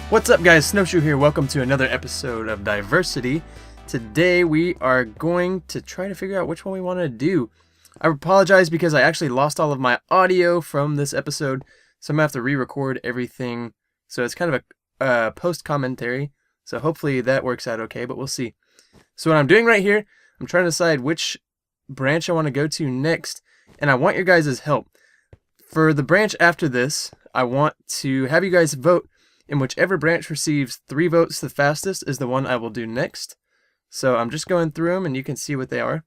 What's up, guys? SnoShoe here. Welcome to another episode of Diversity. Today we are going to try to figure out which one we want to do. I apologize because I actually lost all of my audio from this episode, so I'm going to have to re-record everything. So it's kind of a post-commentary, so hopefully that works out okay, but we'll see. So what I'm doing right here, I'm trying to decide which branch I want to go to next, and I want your guys' help. For the branch after this, I want to have you guys vote, and whichever branch receives 3 votes the fastest is the one I will do next. So I'm just going through them and you can see what they are.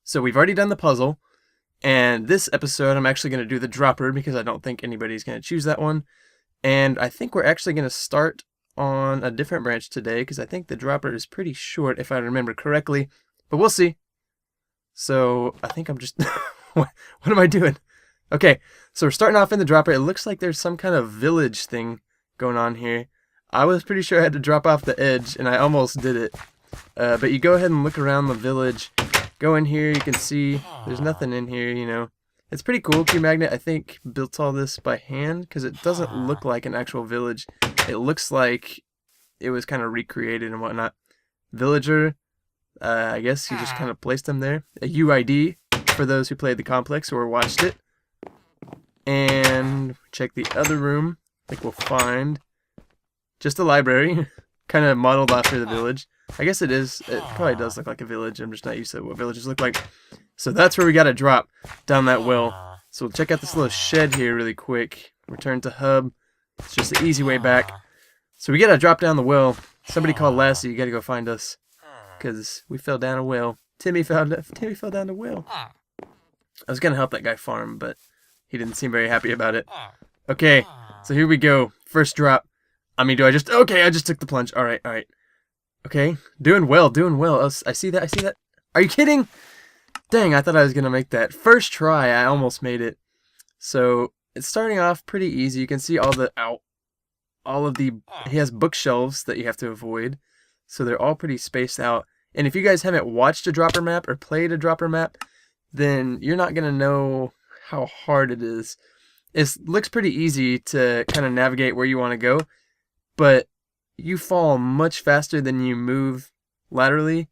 So we've already done the puzzle, and this episode I'm actually going to do the dropper because I don't think anybody's going to choose that one. And I think we're actually going to start on a different branch today because I think the dropper is pretty short if I remember correctly, but we'll see. So I think I'm just... what am I doing? Okay, so we're starting off in the dropper. It looks like there's some kind of village thing going on here. I was pretty sure I had to drop off the edge, and I almost did it. But you go ahead and look around the village. Go in here, you can see there's nothing in here, you know. It's pretty cool. qmagnet, I think, built all this by hand, because it doesn't look like an actual village. It looks like it was kind of recreated and whatnot. Villager, I guess you just kind of placed them there. A UID for those who played the complex or watched it. And check the other room. I think we'll find just a library, kind of modeled after the village. I guess it is. It probably does look like a village. I'm just not used to what villages look like. So that's where we got to drop, down that well. So we'll check out this little shed here really quick. Return to hub. It's just the easy way back. So we got to drop down the well. Somebody called Lassie. You got to go find us, because we fell down a well. Timmy fell down the well. I was gonna help that guy farm, but he didn't seem very happy about it. Okay, so here we go. First drop. I mean, okay, I just took the plunge. Alright. Okay, doing well. I see that. Are you kidding? Dang, I thought I was going to make that. First try, I almost made it. So, it's starting off pretty easy. You can see he has bookshelves that you have to avoid. So they're all pretty spaced out. And if you guys haven't watched a dropper map or played a dropper map, then you're not going to know how hard it is. It looks pretty easy to kind of navigate where you want to go, but you fall much faster than you move laterally.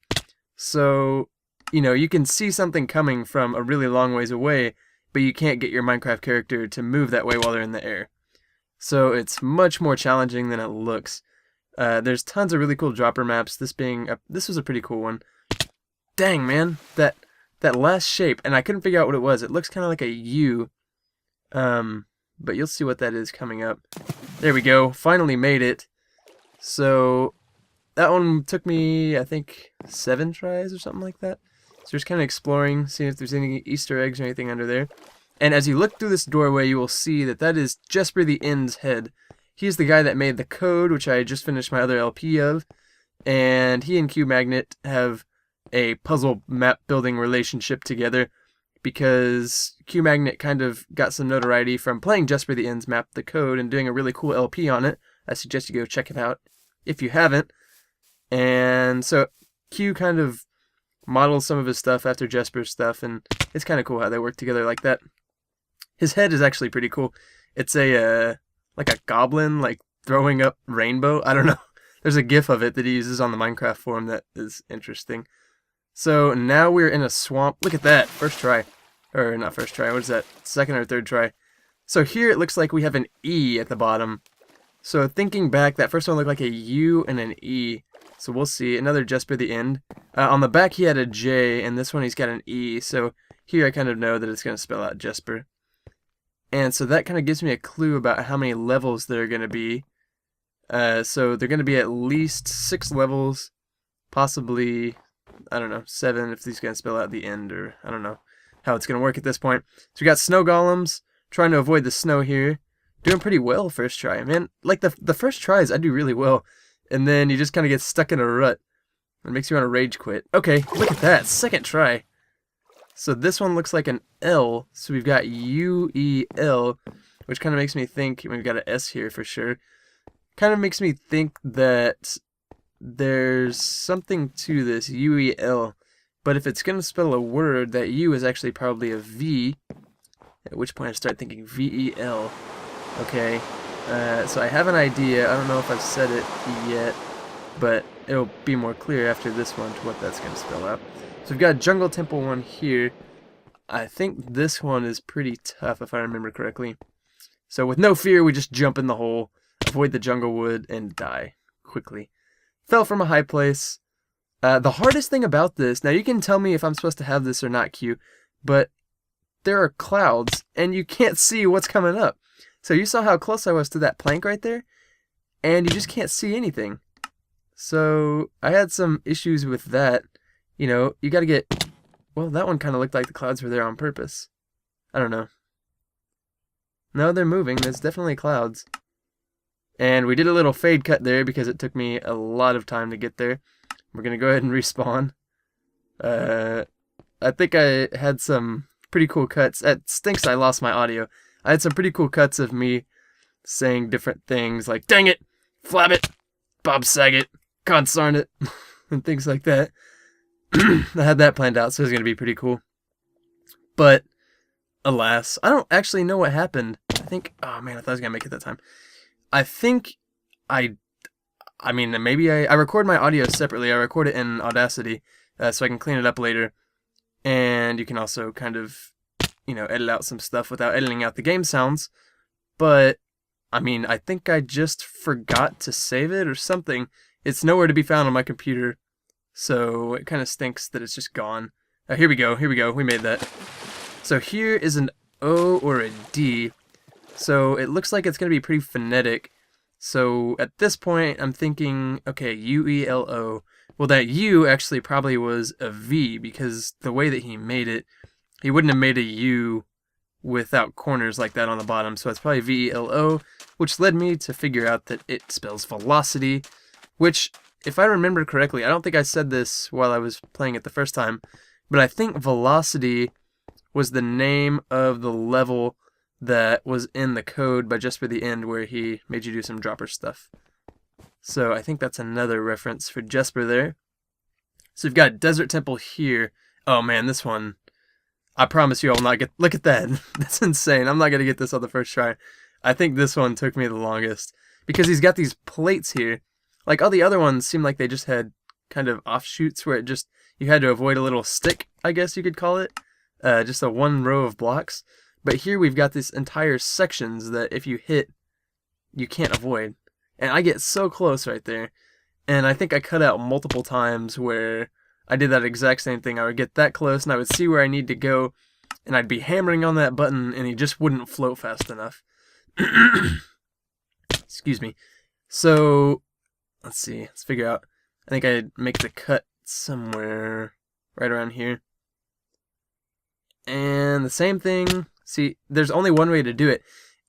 So, you know, you can see something coming from a really long ways away, but you can't get your Minecraft character to move that way while they're in the air. So it's much more challenging than it looks. There's tons of really cool dropper maps. This was a pretty cool one. Dang, man, that last shape, and I couldn't figure out what it was. It looks kind of like a U, but you'll see what that is coming up. There we go. Finally made it. So that one took me, I think, 7 tries or something like that. So just kind of exploring, seeing if there's any Easter eggs or anything under there. And as you look through this doorway, you will see that is Jesper the End's head. He's the guy that made the code, which I just finished my other LP of, and he and qmagnet have a puzzle map building relationship together because qmagnet kind of got some notoriety from playing Jesper the End's map, the code, and doing a really cool LP on it. I suggest you go check it out if you haven't. And so Q kind of models some of his stuff after Jesper's stuff, and it's kind of cool how they work together like that. His head is actually pretty cool. It's like a goblin, like throwing up rainbow. I don't know. There's a GIF of it that he uses on the Minecraft forum that is interesting. So now we're in a swamp. Look at that. First try. Or not first try. What is that? Second or third try. So here it looks like we have an E at the bottom. So thinking back, that first one looked like a U and an E. So we'll see. Another Jesper the End. On the back he had a J, and this one he's got an E. So here I kind of know that it's going to spell out Jesper. And so that kind of gives me a clue about how many levels there are going to be. So they're going to be at least 6 levels, possibly, I don't know, 7 if he's going to spell out the end, or I don't know how it's going to work at this point. So we got snow golems, trying to avoid the snow here. Doing pretty well first try, man. Like the first tries, I do really well. And then you just kind of get stuck in a rut. It makes you want to rage quit. Okay, look at that, second try. So this one looks like an L, so we've got UEL, which kind of makes me think, we've got an S here for sure, kind of makes me think that there's something to this, UEL, but if it's going to spell a word, that U is actually probably a V, at which point I start thinking VEL. Okay, so I have an idea. I don't know if I've said it yet, but it'll be more clear after this one to what that's going to spell out. So we've got Jungle Temple one here. I think this one is pretty tough if I remember correctly. So with no fear, we just jump in the hole, avoid the jungle wood, and die quickly. Fell from a high place. The hardest thing about this, now you can tell me if I'm supposed to have this or not, Q, but there are clouds, and you can't see what's coming up. So you saw how close I was to that plank right there, and you just can't see anything. So I had some issues with that. You know, you gotta get... Well, that one kind of looked like the clouds were there on purpose. I don't know. No, they're moving. There's definitely clouds. And we did a little fade cut there because it took me a lot of time to get there. We're gonna go ahead and respawn. I think I had some pretty cool cuts. It stinks I lost my audio. I had some pretty cool cuts of me saying different things like, dang it, flab it, Bob Saget, consarn it, and things like that. I had that planned out, so it was going to be pretty cool. But, alas, I don't actually know what happened. I think, oh man, I thought I was going to make it that time. I think I mean, maybe I record my audio separately. I record it in Audacity, so I can clean it up later. And you can also kind of, you know, edit out some stuff without editing out the game sounds. But, I mean, I think I just forgot to save it or something. It's nowhere to be found on my computer. So it kind of stinks that it's just gone. Here we go, we made that. So here is an O or a D. So it looks like it's going to be pretty phonetic. So at this point, I'm thinking, okay, U-E-L-O. Well, that U actually probably was a V, because the way that he made it, he wouldn't have made a U without corners like that on the bottom. So it's probably V-E-L-O, which led me to figure out that it spells velocity, which... If I remember correctly, I don't think I said this while I was playing it the first time, but I think Velocity was the name of the level that was in the code by Just for the End where he made you do some dropper stuff. So I think that's another reference for Jesper there. So we've got Desert Temple here. Oh man, this one, I promise you I will not get... Look at that. That's insane. I'm not going to get this on the first try. I think this one took me the longest because he's got these plates here. Like, all the other ones seemed like they just had kind of offshoots where it just, you had to avoid a little stick, I guess you could call it. Just a one row of blocks. But here we've got these entire sections that if you hit, you can't avoid. And I get so close right there. And I think I cut out multiple times where I did that exact same thing. I would get that close and I would see where I need to go. And I'd be hammering on that button and he just wouldn't float fast enough. Excuse me. So... Let's see, let's figure out. I think I'd make the cut somewhere right around here. And the same thing, see, there's only one way to do it.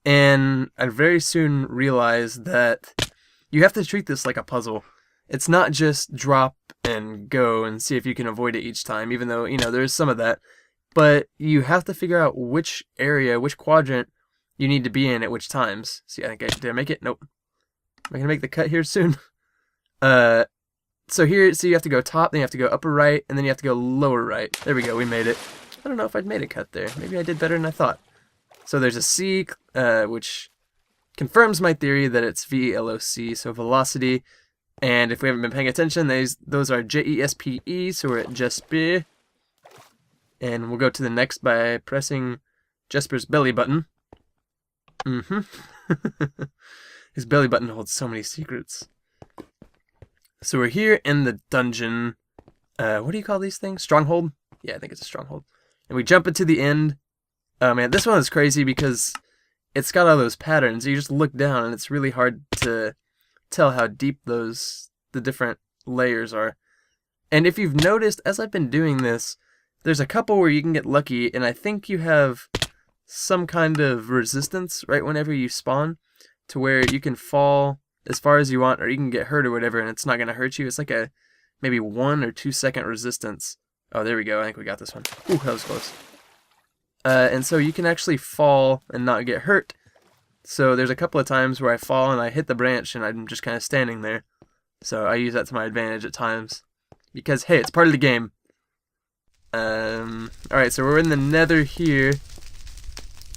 And I very soon realized that you have to treat this like a puzzle. It's not just drop and go and see if you can avoid it each time, even though, you know, there's some of that. But you have to figure out which area, which quadrant you need to be in at which times. See, I think did I make it? Nope. Am I going to make the cut here soon? So here, so you have to go top, then you have to go upper right, and then you have to go lower right. There we go, we made it. I don't know if I'd made a cut there. Maybe I did better than I thought. So there's a C, which confirms my theory that it's V-E-L-O-C, so velocity. And if we haven't been paying attention, those are J-E-S-P-E, so we're at Jesper. And we'll go to the next by pressing Jesper's belly button. His belly button holds so many secrets. So we're here in the dungeon. What do you call these things? Stronghold? Yeah, I think it's a stronghold. And we jump into the end. Oh man, this one is crazy because it's got all those patterns. You just look down and it's really hard to tell how deep the different layers are. And if you've noticed, as I've been doing this, there's a couple where you can get lucky, and I think you have some kind of resistance right whenever you spawn, to where you can fall as far as you want, or you can get hurt or whatever, and it's not going to hurt you. It's like a maybe 1 or 2 second resistance Oh, there we go. I think we got this one. Ooh, that was close. And so you can actually fall and not get hurt. So there's a couple of times where I fall and I hit the branch and I'm just kind of standing there. So I use that to my advantage at times. Because, hey, it's part of the game. Alright, so we're in the nether here.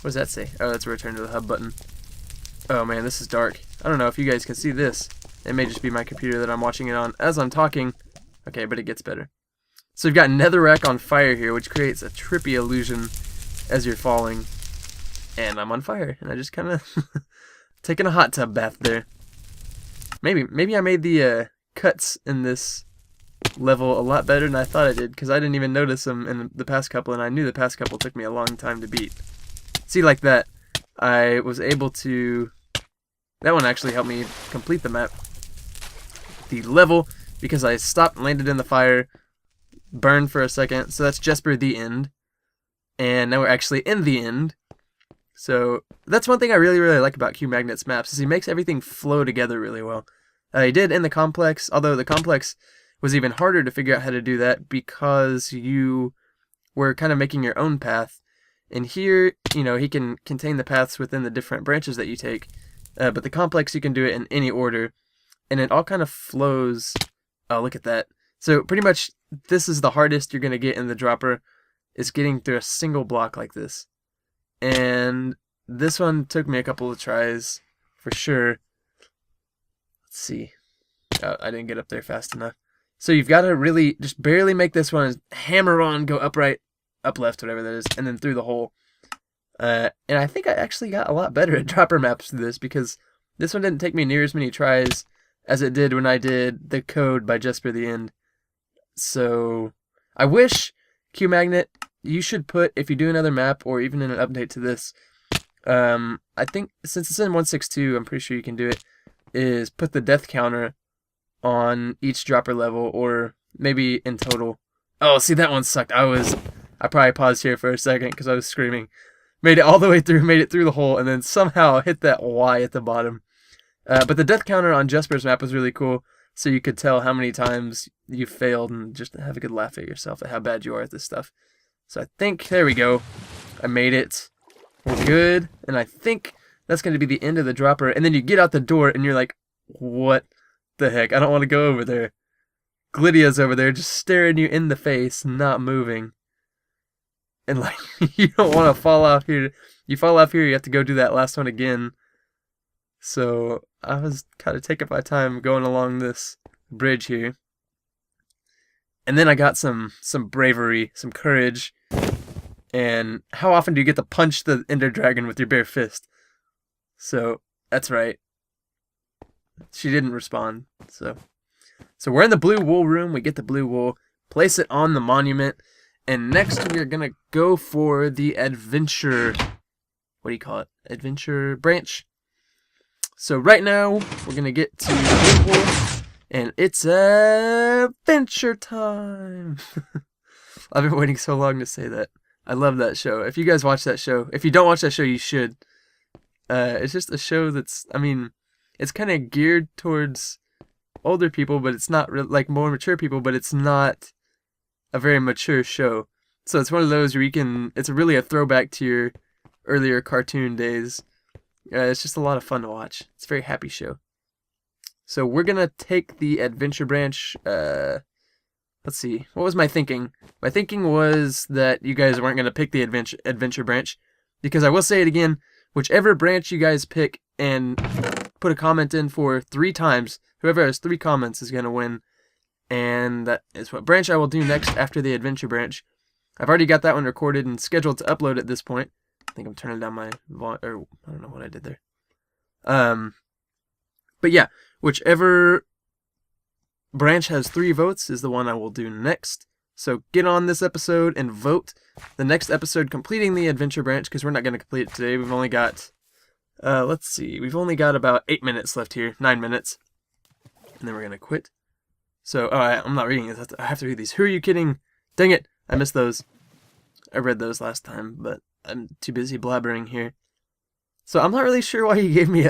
What does that say? Oh, that's return to the hub button. Oh man, this is dark. I don't know if you guys can see this. It may just be my computer that I'm watching it on as I'm talking. Okay, but it gets better. So you've got netherrack on fire here, which creates a trippy illusion as you're falling. And I'm on fire, and I just kind of taking a hot tub bath there. Maybe I made the cuts in this level a lot better than I thought I did, because I didn't even notice them in the past couple, and I knew the past couple took me a long time to beat. See, like that, I was able to... That one actually helped me complete the map. The level, because I stopped, landed in the fire, burned for a second, so that's Jesper the end. And now we're actually in the end. So that's one thing I really like about qmagnet's maps, is he makes everything flow together really well. He did in the complex, although the complex was even harder to figure out how to do that because you were kind of making your own path. And here, you know, he can contain the paths within the different branches that you take. But the complex, you can do it in any order. And it all kind of flows. Oh, look at that. So pretty much this is the hardest you're going to get in the dropper, is getting through a single block like this. And this one took me a couple of tries for sure. Let's see. Oh, I didn't get up there fast enough. So you've got to really just barely make this one, hammer on, go upright, up left, whatever that is, and then through the hole. And I think I actually got a lot better at dropper maps through this, because this one didn't take me near as many tries as it did when I did the code by Jesper the End. So I wish qmagnet, you should put, if you do another map or even in an update to this, I think since it's in 1.6.2, I'm pretty sure you can do it, is put the death counter on each dropper level, or maybe in total. Oh, see, that one sucked. I probably paused here for a second because I was screaming. Made it all the way through, made it through the hole, and then somehow hit that Y at the bottom. But the death counter on Jesper's map was really cool, so you could tell how many times you failed and just have a good laugh at yourself at how bad you are at this stuff. So I think, there we go. I made it. We're good. And I think that's going to be the end of the dropper. And then you get out the door and you're like, what the heck? I don't want to go over there. Glydia's over there just staring you in the face, not moving. And like, you don't want to fall off here. You fall off here, you have to go do that last one again. So I was kind of taking my time going along this bridge here. And then I got some bravery, some courage. And how often do you get to punch the Ender Dragon with your bare fist? So that's right. She didn't respond. So we're in the blue wool room. We get the blue wool, place it on the monument, and next we are gonna go for the adventure. What do you call it? Adventure branch. So right now we're gonna get to the blue wool, and it's adventure time. I've been waiting so long to say that. I love that show. If you guys watch that show, if you don't watch that show, you should. It's just a show that's, I mean, it's kind of geared towards older people, but it's not like more mature people, but it's not a very mature show. So it's one of those where you can, it's really a throwback to your earlier cartoon days. It's just a lot of fun to watch. It's a very happy show. So we're going to take the adventure branch. Let's see. What was my thinking? My thinking was that you guys weren't going to pick the adventure branch, because I will say it again, whichever branch you guys pick and put a comment in for 3 times, whoever has 3 comments is going to win. And that is what branch I will do next after the adventure branch. I've already got that one recorded and scheduled to upload at this point. I think I'm turning down my volume, or I don't know what I did there. But yeah, whichever branch has 3 votes is the one I will do next. So get on this episode and vote. The next episode completing the adventure branch, because we're not going to complete it today. We've only got, let's see, we've only got about 8 minutes left here, 9 minutes. And then we're going to quit. So, oh, I'm not reading this. I have to read these. Who are you kidding? Dang it. I missed those. I read those last time, but I'm too busy blabbering here. So I'm not really sure why he gave me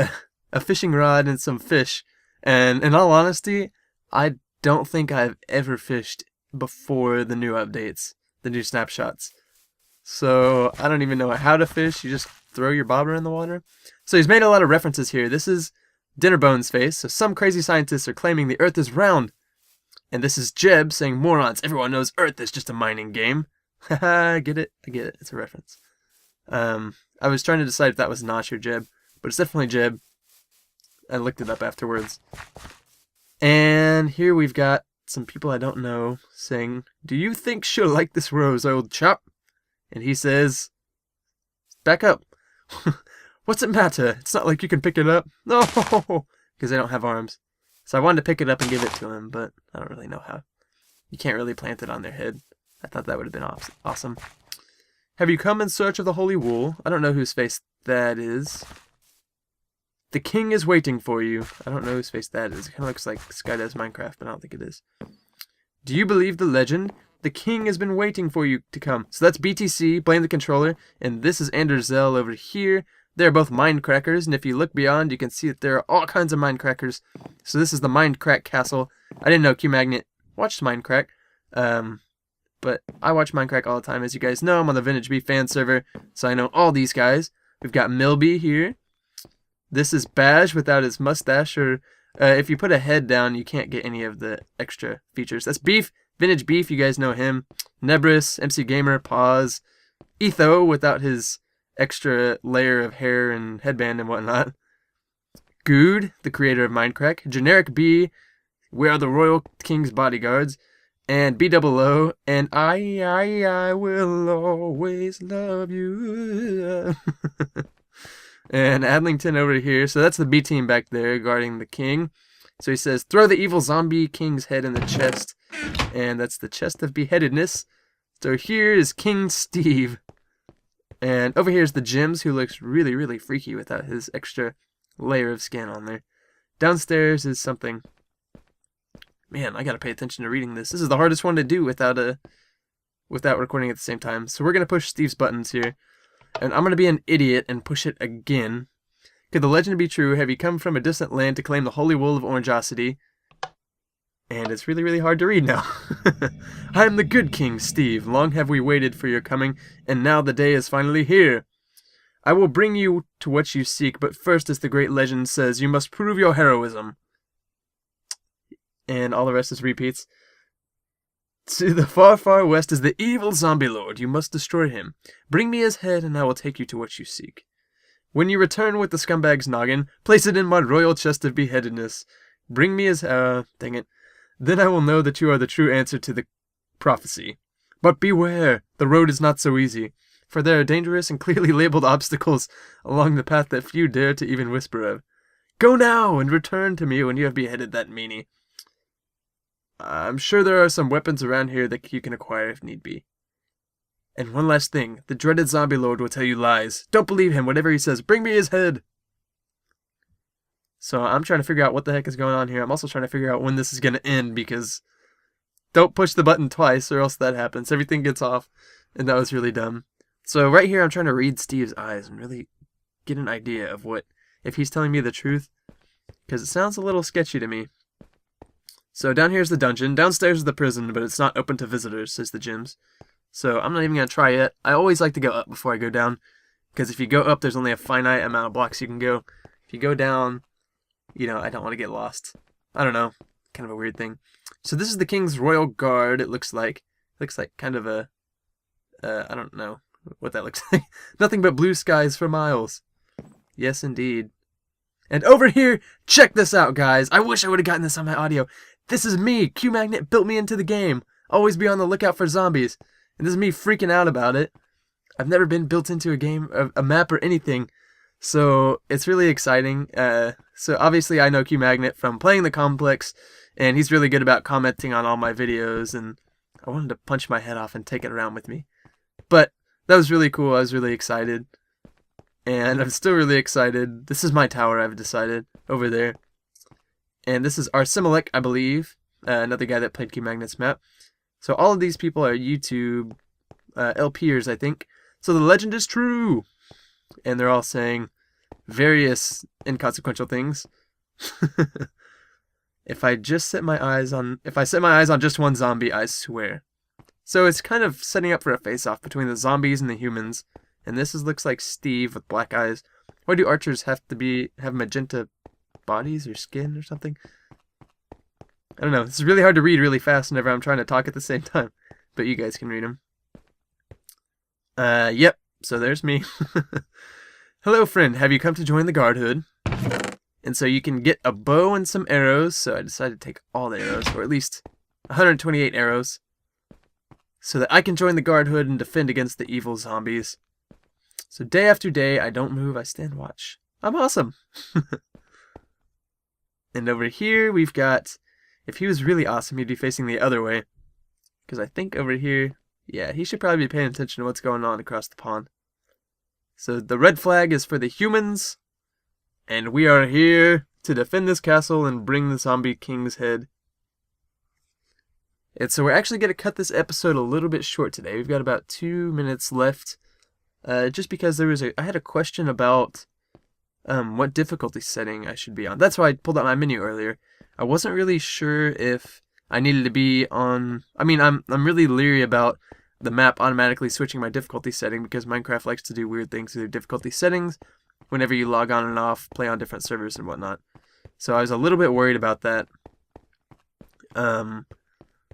a fishing rod and some fish. And in all honesty, I don't think I've ever fished before the new updates, the new snapshots. So I don't even know how to fish. You just throw your bobber in the water. So he's made a lot of references here. This is Dinnerbone's face. So some crazy scientists are claiming the Earth is round. And this is Jeb saying, morons, everyone knows Earth is just a mining game. Haha, get it? I get it. It's a reference. I was trying to decide if that was Nosh or Jeb, but it's definitely Jeb. I looked it up afterwards. And here we've got some people I don't know saying, do you think she'll like this rose, old chap? And he says, back up. What's it matter? It's not like you can pick it up. No, because they don't have arms. So I wanted to pick it up and give it to him, but I don't really know how. You can't really plant it on their head. I thought that would have been awesome. Have you come in search of the holy wool? I don't know whose face that is. The king is waiting for you. I don't know whose face that is. It kind of looks like Skydive's Minecraft, but I don't think it is. Do you believe the legend? The king has been waiting for you to come. So that's BTC, Blame the Controller, and this is Anderzel over here. They're both Mindcrackers, and if you look beyond, you can see that there are all kinds of Mindcrackers. So this is the Mindcrack Castle. I didn't know qmagnet watched Mindcrack, but I watch Mindcrack all the time. As you guys know, I'm on the Vintage Bee fan server, so I know all these guys. We've got Milby here. This is Baj without his mustache, or if you put a head down, you can't get any of the extra features. That's Beef, Vintage Beef, you guys know him. Nebris, MC Gamer, Pause, Etho without his extra layer of hair and headband and whatnot. Good, the creator of Mindcrack. Generic B, we are the Royal King's bodyguards. And B-double-O, and I will always love you. And Adlington over here. So that's the B team back there guarding the king. So he says, throw the evil zombie king's head in the chest. And that's the chest of beheadedness. So here is King Steve. And over here is the Jims, who looks really, really freaky without his extra layer of skin on there. Downstairs is something. Man, I gotta pay attention to reading this. This is the hardest one to do without recording at the same time. So we're gonna push Steve's buttons here. And I'm gonna be an idiot and push it again. Could the legend be true? Have you come from a distant land to claim the holy wool of orangosity? And it's really, really hard to read now. I am the good king, Steve. Long have we waited for your coming, and now the day is finally here. I will bring you to what you seek, but first, as the great legend says, you must prove your heroism. And all the rest is repeats. To the far, far west is the evil zombie lord. You must destroy him. Bring me his head, and I will take you to what you seek. When you return with the scumbag's noggin, place it in my royal chest of beheadedness. Bring me his... dang it. Then I will know that you are the true answer to the prophecy. But beware, the road is not so easy, for there are dangerous and clearly labeled obstacles along the path that few dare to even whisper of. Go now, and return to me when you have beheaded that meanie. I'm sure there are some weapons around here that you can acquire if need be. And one last thing, the dreaded zombie lord will tell you lies. Don't believe him, whatever he says. Bring me his head! So I'm trying to figure out what the heck is going on here. I'm also trying to figure out when this is going to end, because don't push the button twice or else that happens. Everything gets off, and that was really dumb. So right here I'm trying to read Steve's eyes and really get an idea of what, if he's telling me the truth, because it sounds a little sketchy to me. So down here's the dungeon. Downstairs is the prison, but it's not open to visitors, says the gyms. So I'm not even going to try it. I always like to go up before I go down, because if you go up, there's only a finite amount of blocks you can go. If you go down, you know, I don't want to get lost. I don't know. Kind of a weird thing. So this is the King's Royal Guard, it looks like. It looks like kind of a... I don't know what that looks like. Nothing but blue skies for miles. Yes, indeed. And over here, check this out, guys. I wish I would have gotten this on my audio. This is me. qmagnet built me into the game. Always be on the lookout for zombies. And this is me freaking out about it. I've never been built into a game, a map or anything. So it's really exciting. So obviously I know qmagnet from playing the complex, and he's really good about commenting on all my videos, and I wanted to punch my head off and take it around with me. But that was really cool. I was really excited. And I'm still really excited. This is my tower, I've decided, over there. And this is Arsimilek, I believe, another guy that played qmagnet's map. So all of these people are YouTube LPers, I think. So the legend is true! And they're all saying various inconsequential things. If I set my eyes on just one zombie, I swear. So it's kind of setting up for a face-off between the zombies and the humans. And looks like Steve with black eyes. Why do archers have magenta bodies or skin or something? I don't know. It's really hard to read really fast whenever I'm trying to talk at the same time. But you guys can read them. Yep. So there's me. Hello, friend. Have you come to join the Guardhood? And so you can get a bow and some arrows. So I decided to take all the arrows, or at least 128 arrows, so that I can join the Guardhood and defend against the evil zombies. So day after day, I don't move, I stand watch. I'm awesome! And over here, we've got... If he was really awesome, he'd be facing the other way. Because I think over here... Yeah, he should probably be paying attention to what's going on across the pond. So the red flag is for the humans. And we are here to defend this castle and bring the zombie king's head. And so we're actually going to cut this episode a little bit short today. We've got about 2 minutes left. Just because I had a question about what difficulty setting I should be on. That's why I pulled out my menu earlier. I wasn't really sure if I needed to be on... I mean, I'm really leery about the map automatically switching my difficulty setting because Minecraft likes to do weird things to their difficulty settings whenever you log on and off, play on different servers and whatnot. So I was a little bit worried about that.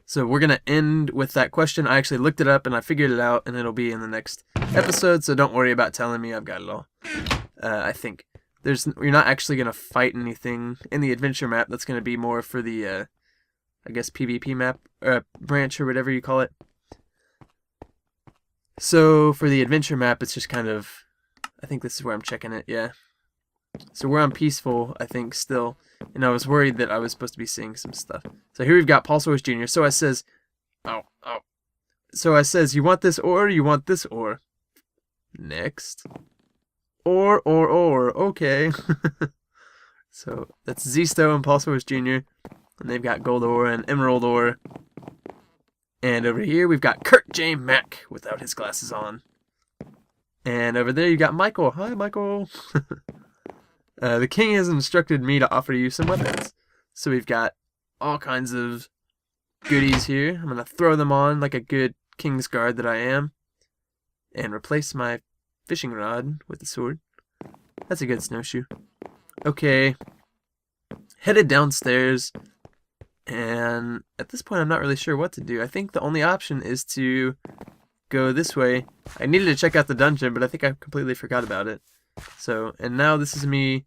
So we're going to end with that question. I actually looked it up and I figured it out, and it'll be in the next episode, so don't worry about telling me I've got it all. I think you're not actually going to fight anything in the adventure map. That's going to be more for the, I guess, PvP map, branch or whatever you call it. So for the adventure map, it's just kind of, I think this is where I'm checking it, yeah. So we're on peaceful, I think, still. And I was worried that I was supposed to be seeing some stuff. So here we've got Paul Soares Jr. So I says, So I says, you want this ore, you want this ore. Next. Ore, okay. So that's Zisto and Paul Soares Jr. And they've got gold ore and emerald ore. And over here we've got Kurt J. Mack without his glasses on. And over there you got Michael. Hi, Michael. The king has instructed me to offer you some weapons. So we've got all kinds of goodies here. I'm going to throw them on like a good king's guard that I am. And replace my fishing rod with the sword. That's a good snowshoe. Okay. Headed downstairs. And at this point I'm not really sure what to do. I think the only option is to go this way. I needed to check out the dungeon, but I think I completely forgot about it. So, and now this is me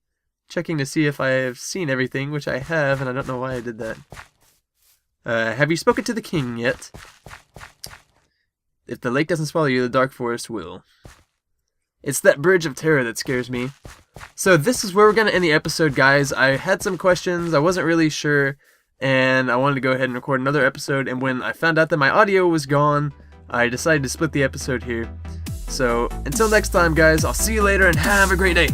checking to see if I have seen everything, which I have, and I don't know why I did that. Have you spoken to the king yet? If the lake doesn't swallow you, the dark forest will. It's that bridge of terror that scares me. So this is where we're going to end the episode, guys. I had some questions. I wasn't really sure, and I wanted to go ahead and record another episode, and when I found out that my audio was gone, I decided to split the episode here. So, until next time, guys, I'll see you later and have a great day.